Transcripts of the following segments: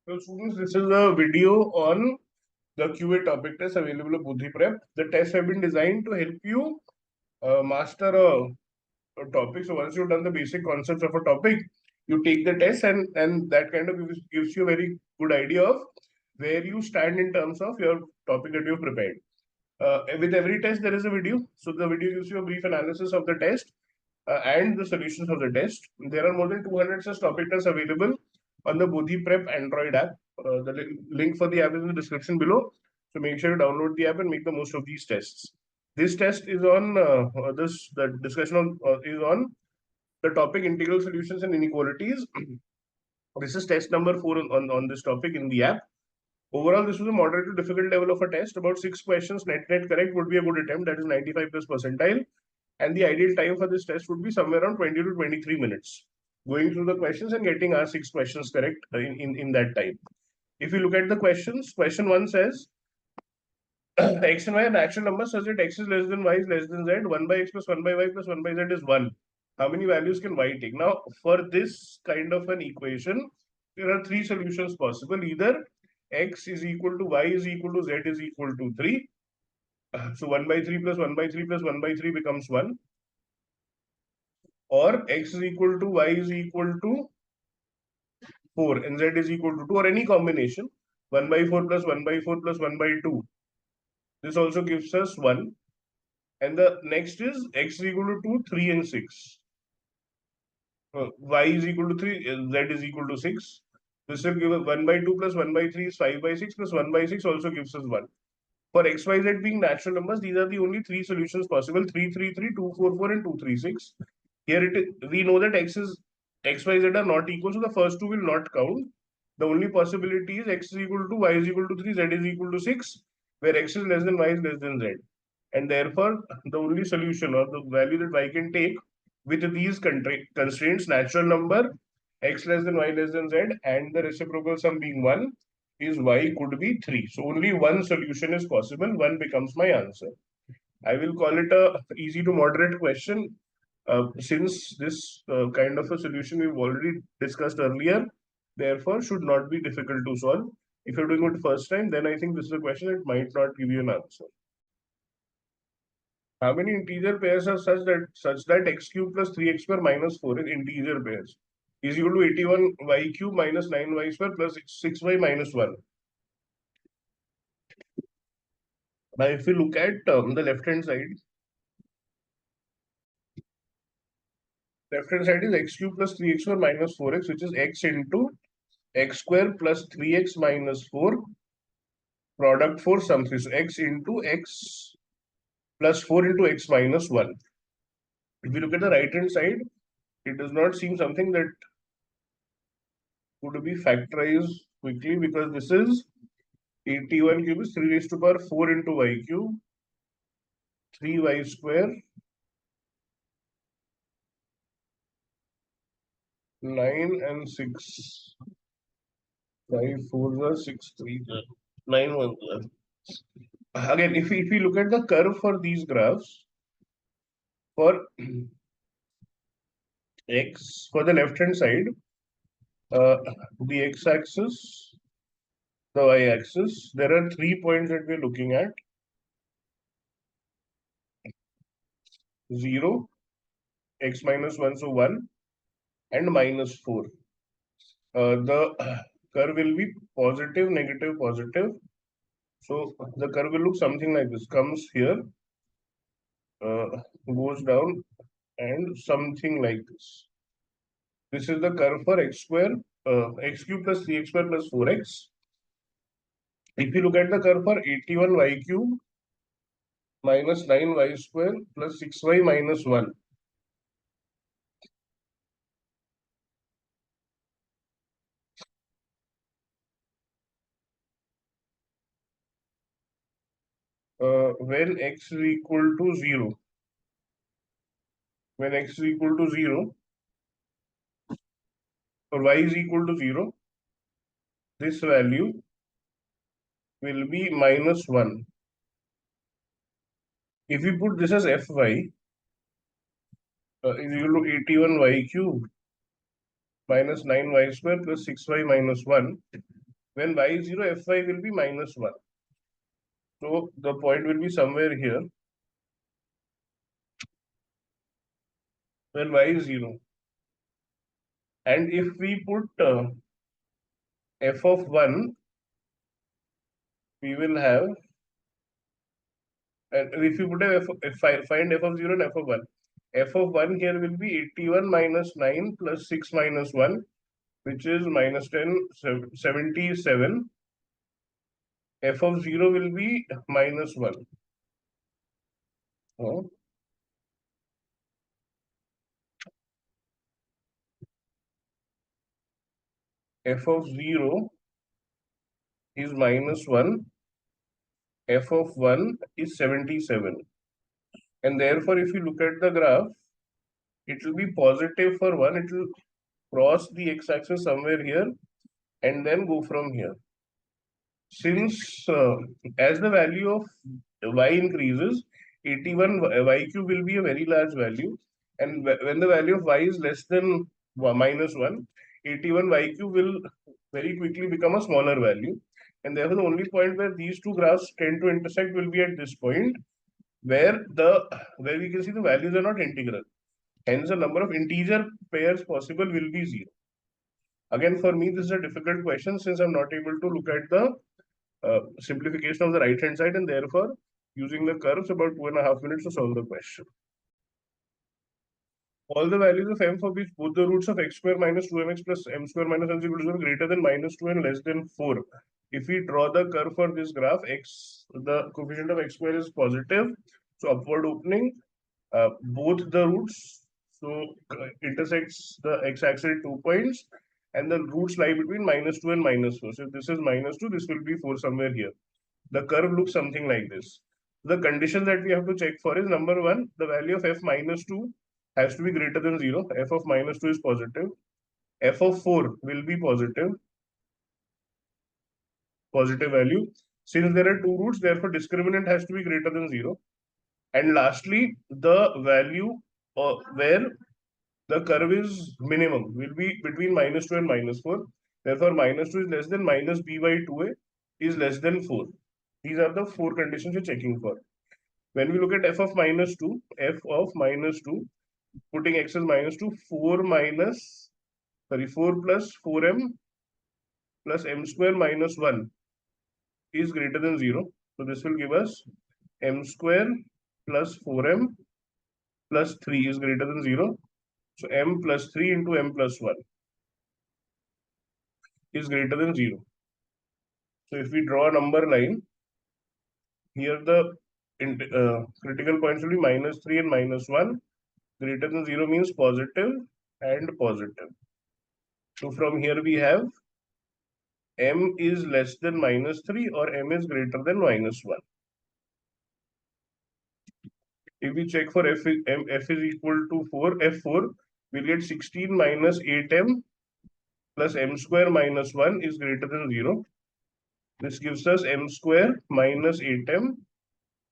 So students, this is a video on the QA topic test available at Bodhee Prep. The tests have been designed to help you master a topic. So once you've done the basic concepts of a topic, you take the test and that kind of gives you a very good idea of where you stand in terms of your topic that you've prepared. With every test, there is a video. So the video gives you a brief analysis of the test and the solutions of the test. There are more than 200 such topic tests available on the Bodhee Prep Android app. The link for the app is in the description below. So make sure you download the app and make the most of these tests. This test is on the discussion is on the topic integral solutions and inequalities. This is test number 4 on this topic in the app. Overall, this was a moderate to difficult level of a test. About 6 questions net correct would be a good attempt. That is 95 plus percentile. And the ideal time for this test would be somewhere around 20 to 23 minutes. Going through the questions and getting our 6 questions correct in that time. If you look at the questions, question 1 says x and y are natural numbers such that x is less than y is less than z. 1 by x plus 1 by y plus 1 by z is 1. How many values can y take? Now, for this kind of an equation, there are 3 solutions possible. Either x is equal to y is equal to z is equal to 3. So 1 by 3 plus 1 by 3 plus 1 by 3 becomes 1. Or x is equal to y is equal to 4 and z is equal to 2, or any combination 1 by 4 plus 1 by 4 plus 1 by 2. This also gives us 1. And the next is x is equal to 2, 3 and 6. Y is equal to 3, z is equal to 6. This will give us 1 by 2 plus 1 by 3 is 5 by 6 plus 1 by 6 also gives us 1. For x, y, z being natural numbers, these are the only 3 solutions possible: 3, 3, 3, 2, 4, 4 and 2, 3, 6. Here it is, we know that x, y, z are not equal, so the first two will not count. The only possibility is x is equal to y is equal to 3, z is equal to 6, where x is less than y is less than z. And therefore, the only solution or the value that y can take with these constraints, natural number, x less than y less than z, and the reciprocal sum being 1, is y could be 3. So only one solution is possible. 1 becomes my answer. I will call it a easy to moderate question. Since this kind of a solution we've already discussed earlier, therefore should not be difficult to solve. If you're doing it first time, then I think this is a question that might not give you an answer. How many integer pairs are such that x cube plus 3x square minus 4 is integer pairs is equal to 81 y cube minus 9y square plus 6y minus 1. Now, if you look at the left-hand side is x cube plus 3x square minus 4x, which is x into x square plus 3x minus 4 product for sum 3. So x into x plus 4 into x minus 1. If you look at the right-hand side, it does not seem something that could be factorized quickly, because this is 81 cube is 3 raised to power 4 into y cube, 3y square, 9 and 6. 5 4 are 6 3 9 1. Again, if we look at the curve for these graphs, for x, for the left hand side, the x-axis, the y-axis, there are 3 points that we're looking at: 0, x minus 1, so 1, and minus 4. The curve will be positive, negative, positive. So the curve will look something like this: comes here, uh, goes down, and something like this. This is the curve for x square, x cube plus 3x square plus 4x. If you look at the curve for 81 y cube minus 9y square plus 6y minus 1, when x is equal to 0, when x is equal to 0 or y is equal to 0, this value will be minus 1. If we put this as fy, is equal to 81 y cube minus 9y square plus 6y minus 1, When y is 0, fy will be minus 1. So the point will be somewhere here when y is 0. And if we put f of 1, we will have, and if you put find f of 0 and f of 1. F of 1 here will be 81 minus 9 plus 6 minus 1, which is minus 10, 77. F of 0 will be minus 1. Oh, f of 0 is minus 1. F of 1 is 77. And therefore, if you look at the graph, it will be positive for 1. It will cross the x-axis somewhere here and then go from here. Since as the value of y increases, 81 y cube will be a very large value. And when the value of y is less than minus 1, 81 y cube will very quickly become a smaller value. And therefore, the only point where these two graphs tend to intersect will be at this point, where we can see the values are not integral. Hence, the number of integer pairs possible will be 0. Again, for me, this is a difficult question since I'm not able to look at the simplification of the right hand side, and therefore using the curves about 2.5 minutes to solve the question. All the values of m for which both the roots of x square minus 2mx plus m square minus n equal to 0 greater than minus 2 and less than 4. If we draw the curve for this graph, the coefficient of x square is positive, so upward opening, both the roots so intersects the x-axis at 2 points, and the roots lie between minus 2 and minus 4. So if this is minus 2, this will be 4 somewhere here. The curve looks something like this. The condition that we have to check for is number 1, the value of f minus 2 has to be greater than 0. F of minus 2 is positive. F of 4 will be positive value. Since there are two roots, therefore discriminant has to be greater than 0. And lastly, the value where the curve is minimum will be between minus 2 and minus 4. Therefore, minus 2 is less than minus b by 2a is less than 4. These are the 4 conditions we're checking for. When we look at f of minus 2, putting x as minus 2, 4 plus 4m plus m square minus 1 is greater than 0. So this will give us m square plus 4m plus 3 is greater than 0. So m plus 3 into m plus 1 is greater than 0. So if we draw a number line, here the critical points will be minus 3 and minus 1. Greater than 0 means positive and positive. So from here we have m is less than minus 3 or m is greater than minus 1. If we check for f is equal to 4, f4, we'll get 16 minus 8m plus m square minus 1 is greater than 0. This gives us m square minus 8m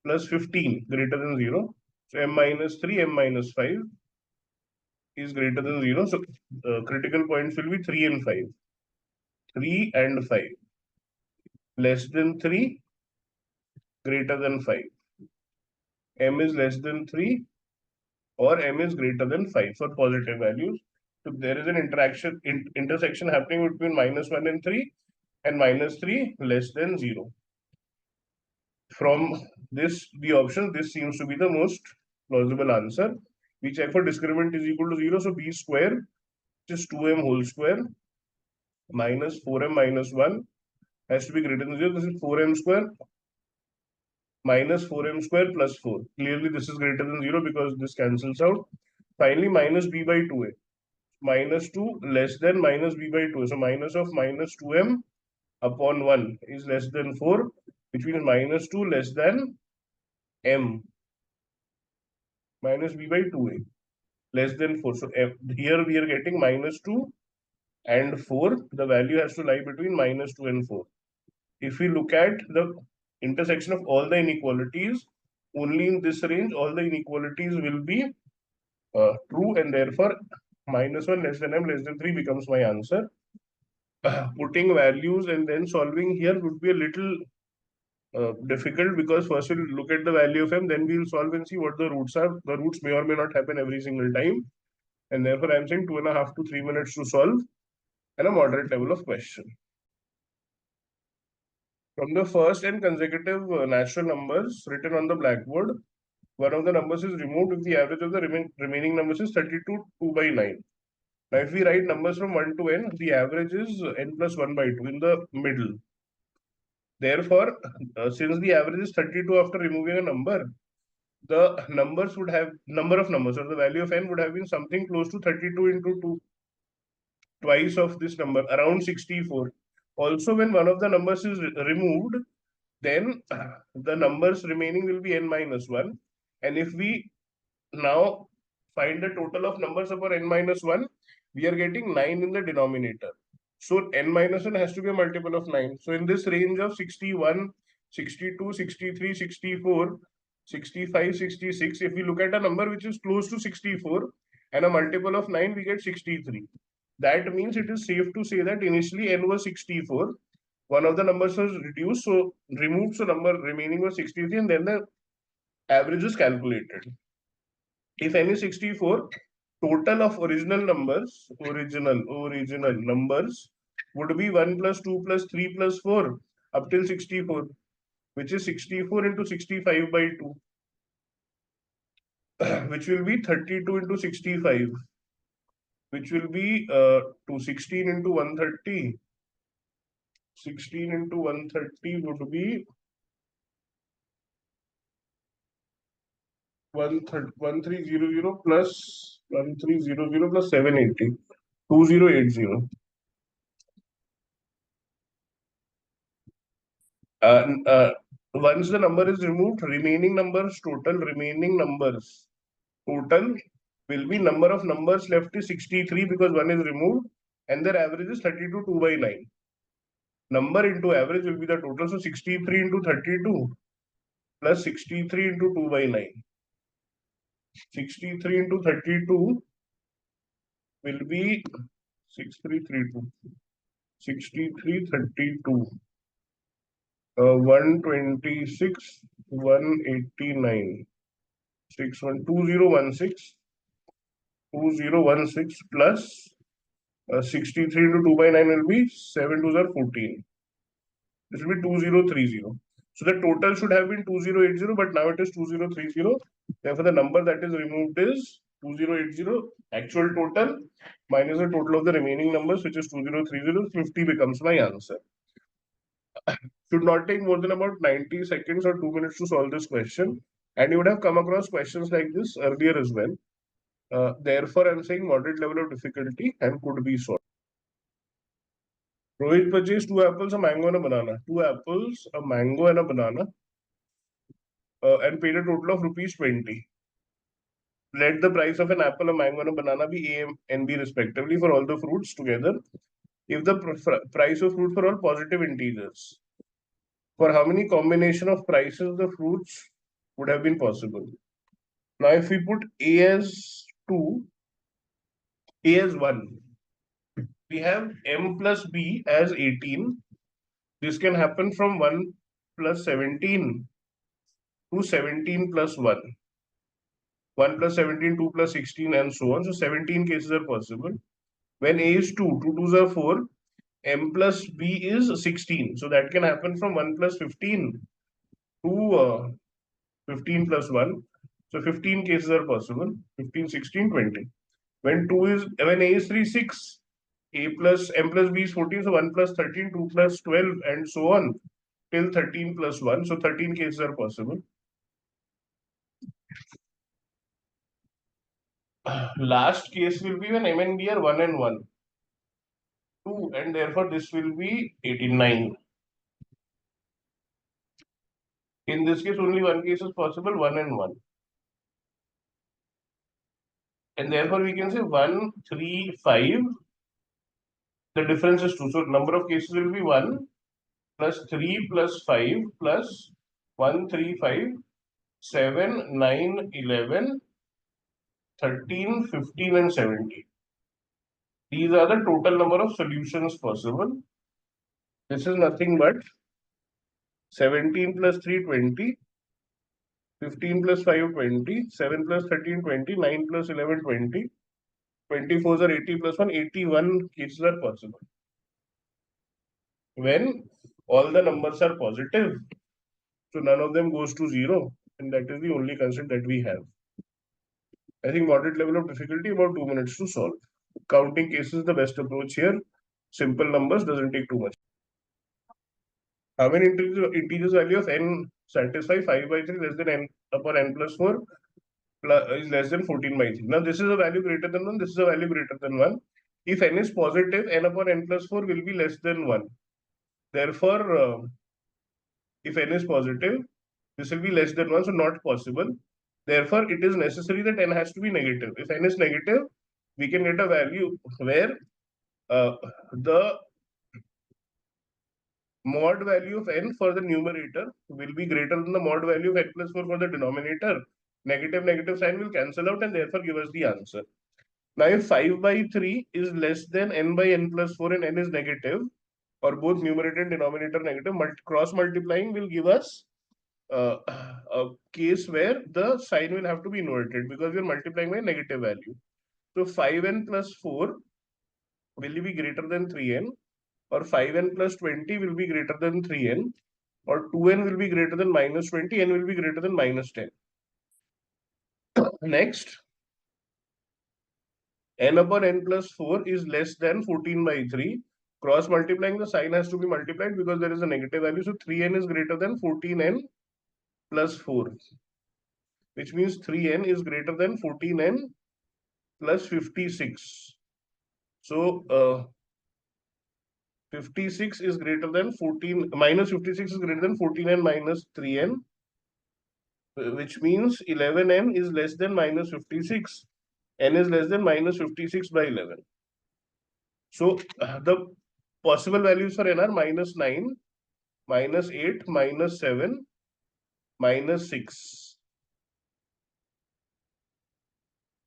plus 15 greater than 0. So m minus 3, m minus 5 is greater than 0. So critical points will be 3 and 5. 3 and 5. Less than 3, greater than 5. M is less than 3 or m is greater than 5 for positive values. So there is an intersection happening between minus 1 and 3 and minus 3 less than 0. From this, this seems to be the most plausible answer. We check for discriminant is equal to 0. So b square, which is 2m whole square, minus 4m minus 1 has to be greater than 0. This is 4m square minus 4m square plus 4. Clearly, this is greater than 0 because this cancels out. Finally, minus b by 2a. Minus 2 less than minus b by 2. So minus of minus 2m upon 1 is less than 4, which means minus 2 less than m minus b by 2a less than 4. So here we are getting minus 2 and 4. The value has to lie between minus 2 and 4. If we look at the intersection of all the inequalities, only in this range, all the inequalities will be true, and therefore minus 1 less than m less than 3 becomes my answer. putting values and then solving here would be a little difficult, because first we'll look at the value of m, then we'll solve and see what the roots are. The roots may or may not happen every single time, and therefore I'm saying 2.5 to 3 minutes to solve and a moderate level of question. From the first and consecutive natural numbers written on the blackboard, one of the numbers is removed if the average of the remaining numbers is 32 2 by 9. Now, if we write numbers from 1 to n, the average is n plus 1 by 2 in the middle. Therefore, since the average is 32 after removing a number, the numbers would have number of numbers, or the value of n would have been something close to 32 into 2, twice of this number, around 64. Also, when one of the numbers is removed, then the numbers remaining will be n minus 1. And if we now find the total of numbers upon n minus 1, we are getting 9 in the denominator. So n minus 1 has to be a multiple of 9. So in this range of 61, 62, 63, 64, 65, 66, if we look at a number which is close to 64 and a multiple of 9, we get 63. That means it is safe to say that initially n was 64. One of the numbers was reduced, so removed, so number remaining was 63, and then the average is calculated. If n is 64, total of original numbers would be 1 plus 2 plus 3 plus 4 up till 64, which is 64 into 65 by 2, which will be 32 into 65, which will be to 16 into 130. 16 into 130 would be 1300 plus 1300 plus 780, 2080. Once the number is removed, remaining numbers total will be number of numbers left is 63 because one is removed, and their average is 32 2 by 9. Number into average will be the total. So 63 into 32 plus 63 into 2 by 9. 63 into 32 will be 6332. 6332. 126, 189. 2016 plus 63 into 2 by 9 will be 7 2s are 14. This will be 2030. So the total should have been 2080, but now it is 2030. Therefore, the number that is removed is 2080. Actual total minus the total of the remaining numbers, which is 2030. 50 becomes my answer. Should not take more than about 90 seconds or 2 minutes to solve this question. And you would have come across questions like this earlier as well. Therefore, I'm saying moderate level of difficulty and could be solved. Rohit purchased 2 apples, a mango, and a banana. 2 apples, a mango, and a banana, and paid a total of rupees 20. Let the price of an apple, a mango, and a banana be A and B respectively for all the fruits together. If the price of fruit for all positive integers, for how many combination of prices the fruits would have been possible? Now, if we put A as 2, A as 1, we have M plus B as 18. This can happen from 1 plus 17 to 17 plus 1. 1 plus 17, 2 plus 16, and so on. So 17 cases are possible. When A is 2, 2 2s are 4, M plus B is 16. So that can happen from 1 plus 15 to 15 plus 1. So 15 cases are possible. 15, 16, 20. When A is 3, 6. A plus M plus B is 14. So 1 plus 13, 2 plus 12, and so on till 13 plus 1. So 13 cases are possible. Last case will be when M and B are 1 and 1. 2, and therefore this will be 89. In this case, only one case is possible, 1 and 1. And therefore we can say 1, 3, 5. The difference is 2. So number of cases will be 1 plus 3 plus 5 plus 1, 3, 5, 7, 9, 11, 13, 15, and 17. These are the total number of solutions possible. This is nothing but 17 plus 3, 20, 15 plus 5, 20, 7 plus 13, 20, 9 plus 11, 20, 24 are 80 plus 1, 81 cases are possible. When all the numbers are positive, so none of them goes to 0, and that is the only concept that we have. I think moderate level of difficulty, about 2 minutes to solve. Counting cases is the best approach here. Simple numbers doesn't take too much. How many integers value of n satisfy 5 by 3 less than n upon n plus 4 is less than 14 by 3? Now this is a value greater than 1, this is a value greater than 1. If n is positive, n upon n plus 4 will be less than 1. Therefore, if n is positive, this will be less than 1, so not possible. Therefore, it is necessary that n has to be negative. If n is negative, we can get a value where the mod value of n for the numerator will be greater than the mod value of n plus 4 for the denominator. Negative negative sign will cancel out and therefore give us the answer. Now, if 5 by 3 is less than n by n plus 4 and n is negative, or both numerator and denominator negative, cross multiplying will give us a case where the sign will have to be inverted because we are multiplying by a negative value. So 5n plus 4 will be greater than 3n, or 5n plus 20 will be greater than 3n, or 2n will be greater than minus 20, n will be greater than minus 10. Next, n upon n plus 4 is less than 14 by 3. Cross multiplying, the sign has to be multiplied because there is a negative value. So 3n is greater than 14n plus 4, which means 3n is greater than 14n plus 56. So 56 is greater than 14, minus 56 is greater than 14n minus 3n, which means 11n is less than minus 56. N is less than minus 56 by 11. So the possible values for n are minus 9, minus 8, minus 7, minus 6.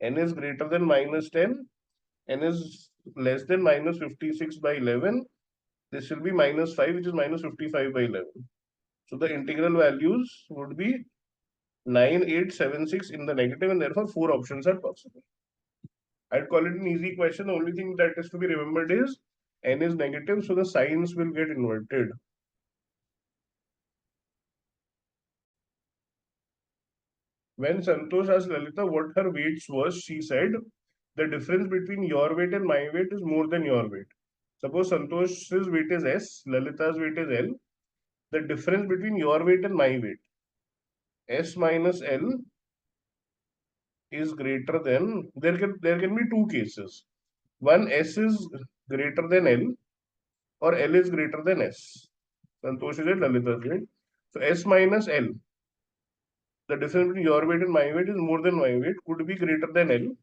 N is greater than minus 10. N is less than minus 56 by 11. This will be minus 5, which is minus 55 by 11. So the integral values would be 9, 8, 7, 6 in the negative, and therefore 4 options are possible. I'd call it an easy question. The only thing that is to be remembered is n is negative, so the signs will get inverted. When Santosh asked Lalita what her weights was, she said, the difference between your weight and my weight is more than your weight. Suppose Santosh's weight is S, Lalita's weight is L. The difference between your weight and my weight, S minus L, is greater than, there can be two cases. One, S is greater than L, or L is greater than S. Santosh is at Lalita's weight. So S minus L, the difference between your weight and my weight is more than my weight, could be greater than L,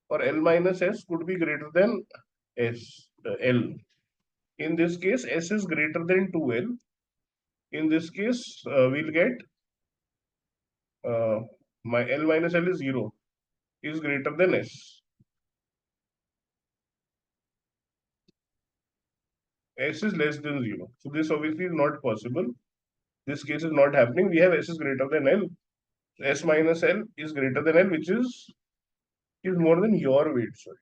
or L minus S could be greater than L. In this case, S is greater than 2L. In this case, we'll get my L minus L is 0, is greater than S. S is less than 0. So this obviously is not possible. This case is not happening. We have S is greater than L. S minus L is greater than L, which is more than your weight. Sorry.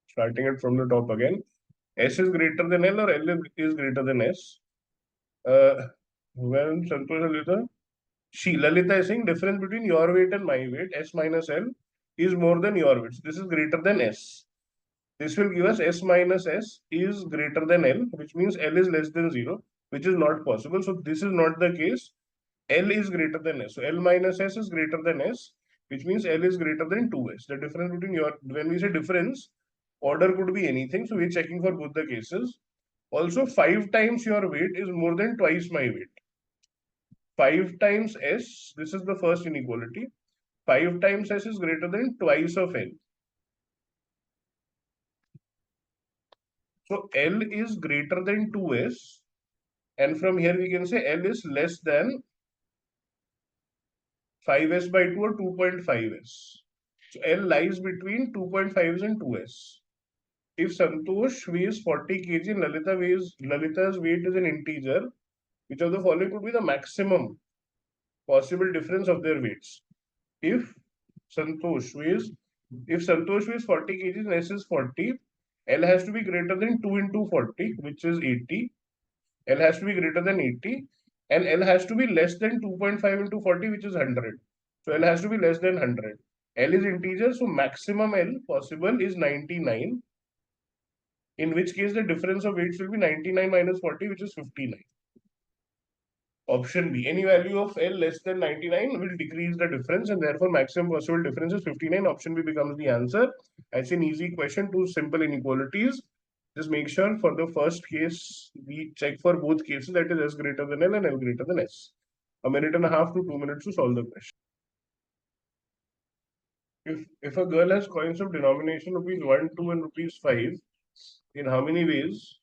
Starting it from the top again. S is greater than L, or L is greater than S. When Santosh and Lalita, Lalita is saying difference between your weight and my weight, S minus L, is more than your weight. So this is greater than S. This will give us S minus S is greater than L, which means L is less than 0, which is not possible. So this is not the case. L is greater than S. So L minus S is greater than S, which means L is greater than 2S. The difference between when we say difference, order could be anything. So we're checking for both the cases. Also, 5 times your weight is more than twice my weight. 5 times S, this is the first inequality. 5 times S is greater than twice of L. So L is greater than 2S. And from here we can say L is less than 5S by 2 or 2.5S. So L lies between 2.5s and 2s. If Santosh weighs 40 kg and Lalita's weight is an integer, which of the following could be the maximum possible difference of their weights? If Santosh weighs if Santosh weighs 40 kg and S is 40, L has to be greater than 2 into 40, which is 80. L has to be greater than 80, and L has to be less than 2.5 into 40, which is 100. So L has to be less than 100. L is integer, so maximum L possible is 99, in which case the difference of weights will be 99 minus 40, which is 59. Option B, any value of L less than 99 will decrease the difference, and therefore maximum possible difference is 59. Option B becomes the answer. It's an easy question, two simple inequalities. Just make sure for the first case, we check for both cases, that is S greater than L and L greater than S. A minute and a half to 2 minutes to solve the question. If a girl has coins of denomination rupees 1, 2 and rupees 5, in how many ways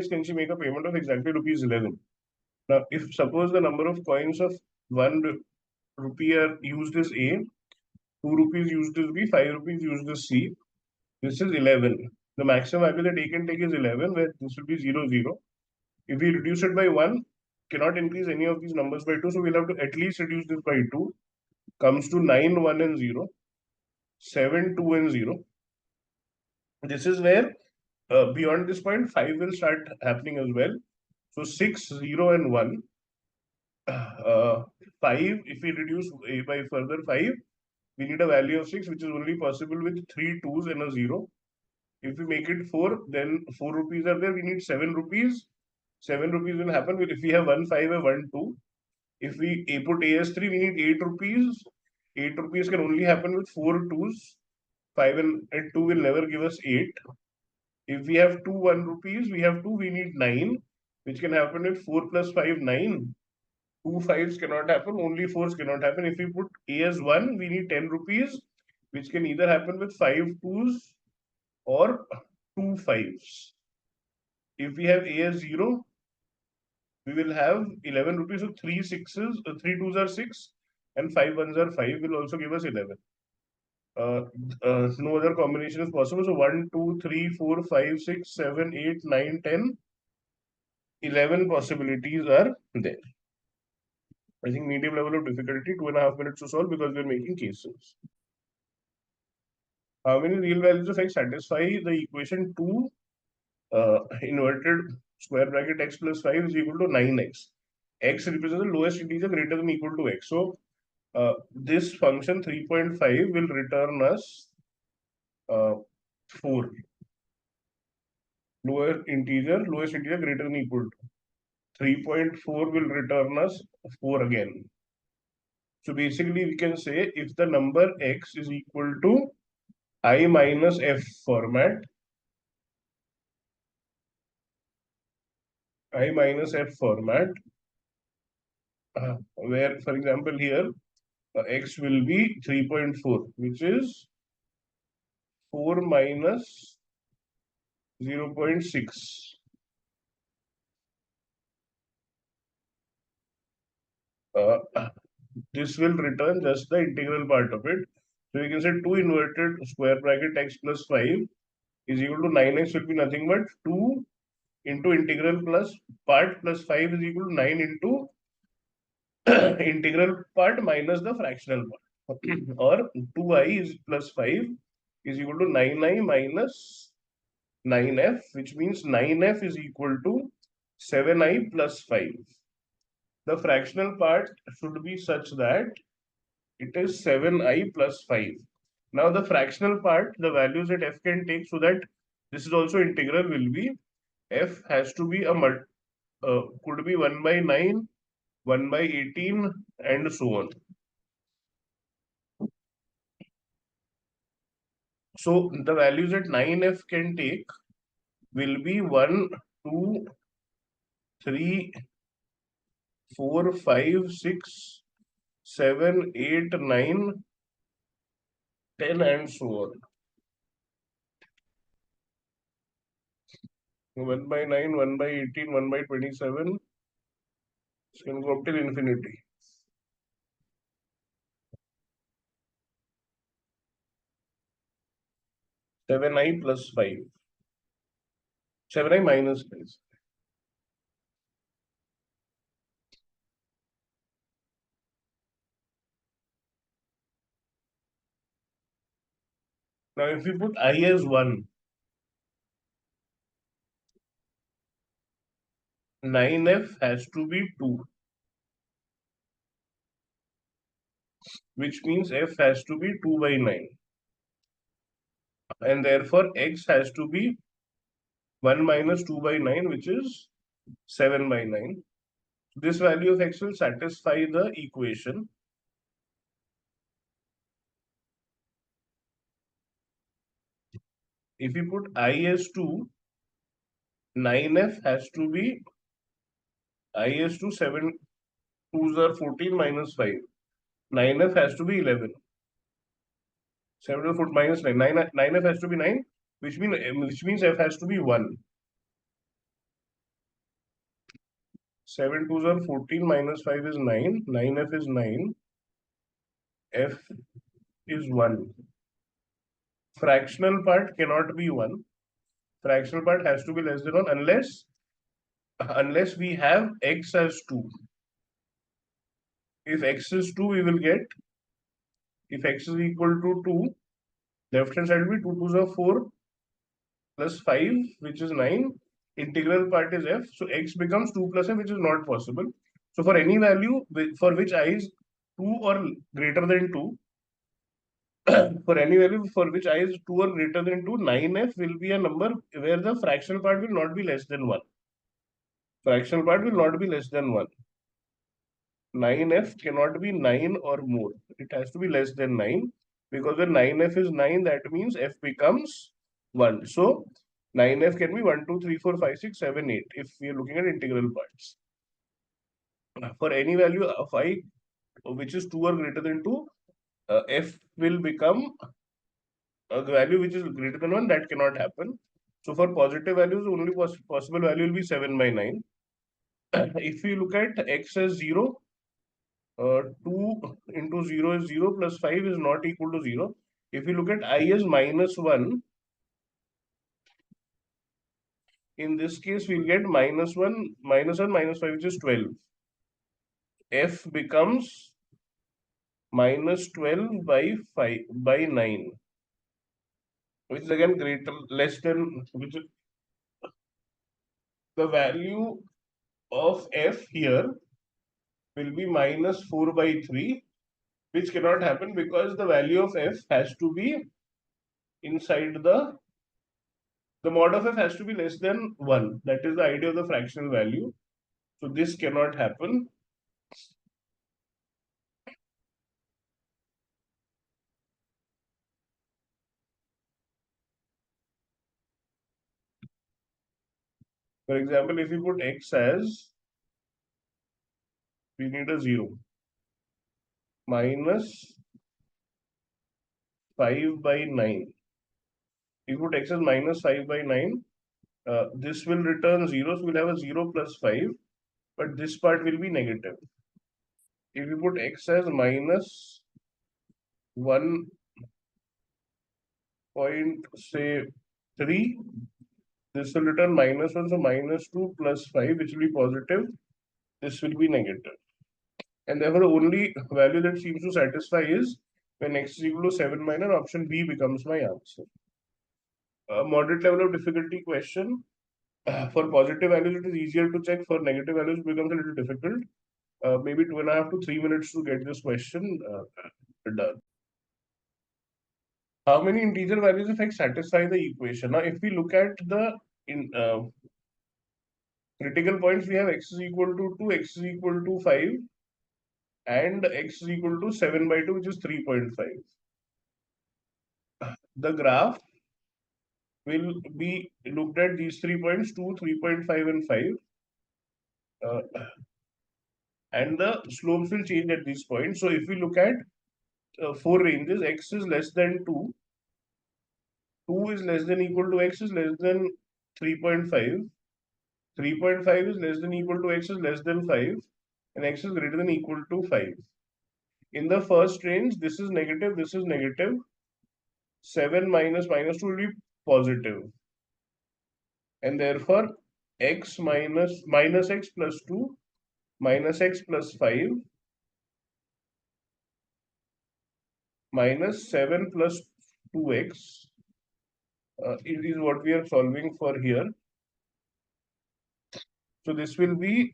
can she make a payment of exactly rupees 11? Now, if suppose the number of coins of 1 rupee are used as A, 2 rupees used as B, 5 rupees used as C, this is 11. The maximum value that A can take is 11, where this will be 0, 0. If we reduce it by 1, cannot increase any of these numbers by 2, so we'll have to at least reduce this by 2. Comes to 9, 1 and 0, 7, 2 and 0. This is where beyond this point, 5 will start happening as well. So 6, 0 and 1. 5, if we reduce A by further 5, we need a value of 6, which is only possible with 3 2s and a 0. If we make it 4, then 4 rupees are there. We need 7 rupees. 7 rupees will happen if we have 1 5 and 1 2. If we put A as 3, we need 8 rupees. 8 rupees can only happen with 4 2s. 5 and 2 will never give us 8. If we have 2 1 rupees, we have 2, we need 9, which can happen with 4 plus 5, 9. 2 5s cannot happen, only 4s cannot happen. If we put A as 1, we need 10 rupees, which can either happen with 5 2s or 2 5s. If we have A as 0, we will have 11 rupees. So 3 6s, 3 2s are 6, and 5 1s are 5, will also give us 11. No other combination is possible. So 1, 2, 3, 4, 5, 6, 7, 8, 9, 10, 11 possibilities are there. I think medium level of difficulty, 2.5 minutes to solve because we're making cases. How many real values of x satisfy the equation 2 inverted square bracket x plus 5 is equal to 9x? X represents the lowest integer greater than or equal to x. So this function 3.5 will return us 4. Lowest integer greater than or equal to. 3.4 will return us 4 again. So basically we can say if the number x is equal to I minus f format, I minus f format, where for example here x will be 3.4, which is 4 minus 0.6. This will return just the integral part of it. So we can say 2 inverted square bracket x plus 5 is equal to 9x will be nothing but 2 into integral plus part plus 5 is equal to 9 into integral part minus the fractional part. Or 2i is plus 5 is equal to 9i minus 9f, which means 9f is equal to 7i plus 5. The fractional part should be such that it is 7i plus 5. Now the fractional part, the values that f can take so that this is also integral will be f has to be could be 1 by 9, 1 by 18 and so on. So the values that 9f can take will be 1, 2, 3, 4, 5, 6, 7, 8, 9, 10 and so on. 1 by 9, 1 by 18, 1 by 27. It can go up till infinity. 7i plus 5. 7i minus 5. Now, if we put I as 1, 9f has to be 2, which means f has to be 2 by 9. And therefore, x has to be 1 minus 2 by 9, which is 7 by 9. This value of x will satisfy the equation. If you put I as 2, 9f has to be I as 2, 7 2s are 14 minus 5. 9f has to be 11. 7 to 4 minus 9. 9f has to be 9, which means f has to be 1. 7 2s are 14 minus 5 is 9. 9f is 9. F is 1. Fractional part cannot be 1. Fractional part has to be less than 1 unless we have x as 2. If x is 2, we will get, if x is equal to 2, left hand side will be 2 2s are 4 plus 5, which is 9. Integral part is f. So x becomes 2 plus f, which is not possible. So for any value for which I is 2 or greater than 2, for any value for which I is 2 or greater than 2, 9f will be a number where the fractional part will not be less than 1. Fractional part will not be less than 1. 9f cannot be 9 or more. It has to be less than 9, because when 9f is 9, that means f becomes 1. So 9f can be 1, 2, 3, 4, 5, 6, 7, 8 if we are looking at integral parts. For any value of I which is 2 or greater than 2, f will become a value which is greater than 1. That cannot happen. So for positive values, only possible value will be 7 by 9. If we look at x as 0, 2 into 0 is 0 plus 5 is not equal to 0. If we look at I as minus 1, in this case, we'll get minus 1, minus 5, which is 12. F becomes minus 12 by 5 by 9, which is again less than, which is the value of f here will be minus 4 by 3, which cannot happen because the value of f has to be inside the mod of f has to be less than 1. That is the idea of the fractional value. So this cannot happen. For example, if you put x as, we need a 0, minus 5 by 9. If you put x as minus 5 by 9, this will return 0. So we'll have a 0 plus 5, but this part will be negative. If you put x as minus 1 point, say, 3, this will return minus 1. So minus 2 plus 5, which will be positive. This will be negative. And therefore, the only value that seems to satisfy is when x is equal to 7 minus, option B becomes my answer. A moderate level of difficulty question. For positive values, it is easier to check. For negative values, it becomes a little difficult. Maybe 2.5 to 3 minutes to get this question done. How many integer values of x satisfy the equation? Now, if we look at the critical points, we have x is equal to 2, x is equal to 5, and x is equal to 7 by 2, which is 3.5. The graph will be looked at these 3 points, 2, 3.5, and 5. And the slopes will change at these points. So if we look at 4 ranges, x is less than 2, 2 is less than equal to x is less than 3.5, 3.5 is less than equal to x is less than 5, and x is greater than equal to 5. In the first range, this is negative, this is negative. 7 minus minus 2 will be positive. And therefore, x minus x plus 2 minus x plus 5 minus 7 plus 2x is what we are solving for here. So this will be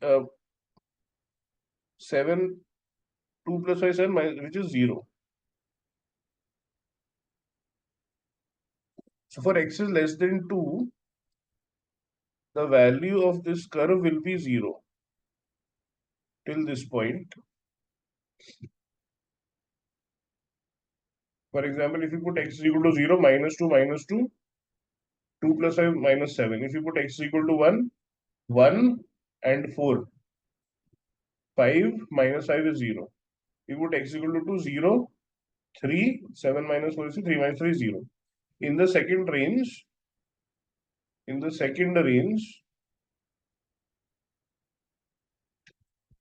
7, 2 plus 5, 7, which is 0. So for x is less than 2, the value of this curve will be 0 till this point. For example, if you put x is equal to 0, minus 2, 2 plus 5, minus 7. If you put x is equal to 1, 1 and 4, 5 minus 5 is 0. If you put x is equal to 2, 0, 3, 7 minus 4 is 3 minus 3 is 0. In the second range,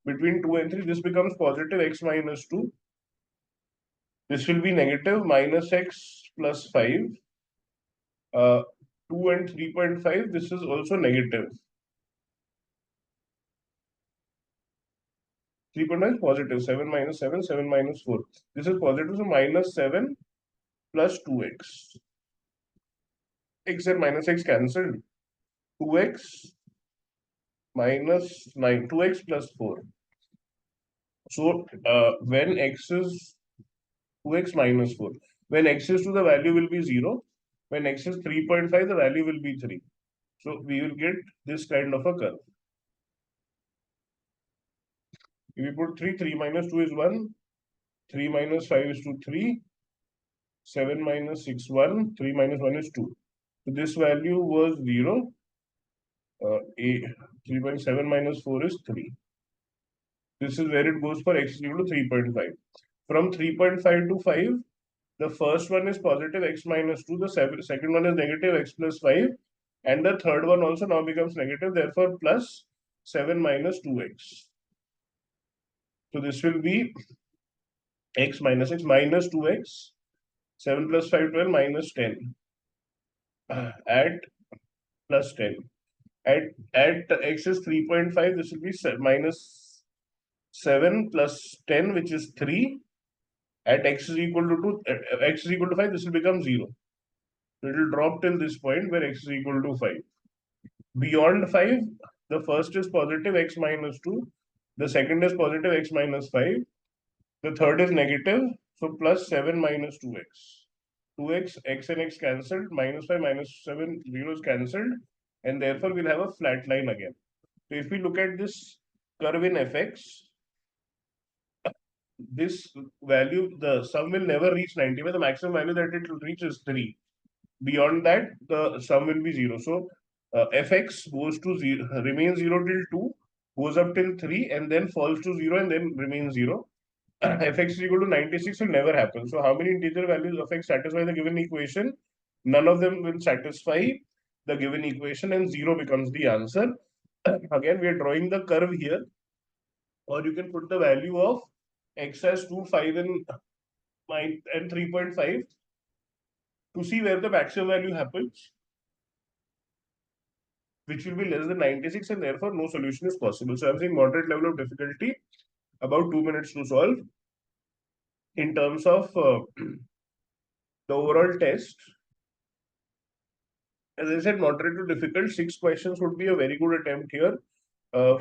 between 2 and 3, this becomes positive x minus 2. This will be negative minus x plus 5. 2 and 3.5, this is also negative. 3.5 is positive, 7 minus 7, 7 minus 4. This is positive, so minus 7 plus 2x. X and minus x cancelled. 2x minus 9, 2x plus 4. So when x is 2x minus 4, when x is 2, the value will be 0. When x is 3.5, the value will be 3. So we will get this kind of a curve. If we put 3, 3 minus 2 is 1, 3 minus 5 is 2, 3, 7 minus 6, 1, 3 minus 1 is 2. So this value was 0. 3.7 minus 4 is 3. This is where it goes for x is equal to 3.5. From 3.5 to 5, the first one is positive x minus 2, the second one is negative x plus 5, and the third one also now becomes negative, therefore plus 7 minus 2x. So this will be x minus 2x, 7 plus 5, 12, minus 10. At plus 10. At x is 3.5, this will be minus 7 plus 10, which is 3. At x is equal to 2, x is equal to 5, this will become 0. So it will drop till this point where x is equal to 5. Beyond 5, the first is positive x minus 2, the second is positive x minus 5, the third is negative, so plus 7 minus 2x. 2x, x and x cancelled, minus 5, minus 7, 0 is cancelled, and therefore we'll have a flat line again. So if we look at this curve in fx, this value, the sum will never reach 90, but the maximum value that it will reach is 3. Beyond that, the sum will be 0. So fx goes to 0, remains 0 till 2, goes up till 3, and then falls to 0 and then remains 0. Fx is equal to 96 will never happen. So how many integer values of x satisfy the given equation? None of them will satisfy the given equation, and 0 becomes the answer. Again, we are drawing the curve here, or you can put the value of x as 2, 5 and 3.5 to see where the maximum value happens, which will be less than 96, and therefore no solution is possible. So I'm saying moderate level of difficulty, about 2 minutes to solve. In terms of the overall test, as I said, moderate to difficult, 6 questions would be a very good attempt here.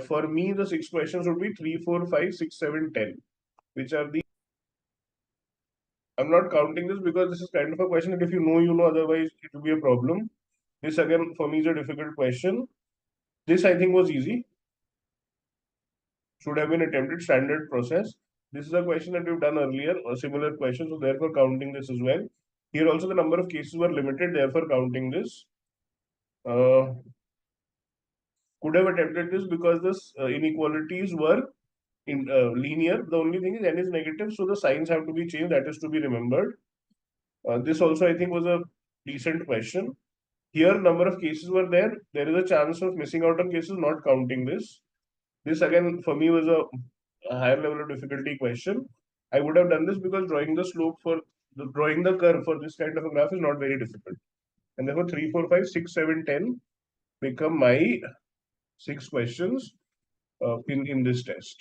For me, the 6 questions would be 3, 4, 5, 6, 7, 10, which are the. I'm not counting this because this is kind of a question that if you know, otherwise it will be a problem. This again, for me, is a difficult question. This I think was easy. Should have been attempted, standard process. This is a question that we've done earlier, a similar question, so therefore counting this as well. Here also the number of cases were limited, therefore counting this. Could have attempted this because this inequalities were in linear. The only thing is n is negative, so the signs have to be changed. That is to be remembered. This also I think was a decent question. Here number of cases were there. There is a chance of missing out on cases, not counting this. This again for me was a higher level of difficulty question. I would have done this because drawing the slope for drawing the curve for this kind of a graph is not very difficult. And therefore 3, 4, 5, 6, 7, 10 become my 6 questions in this test.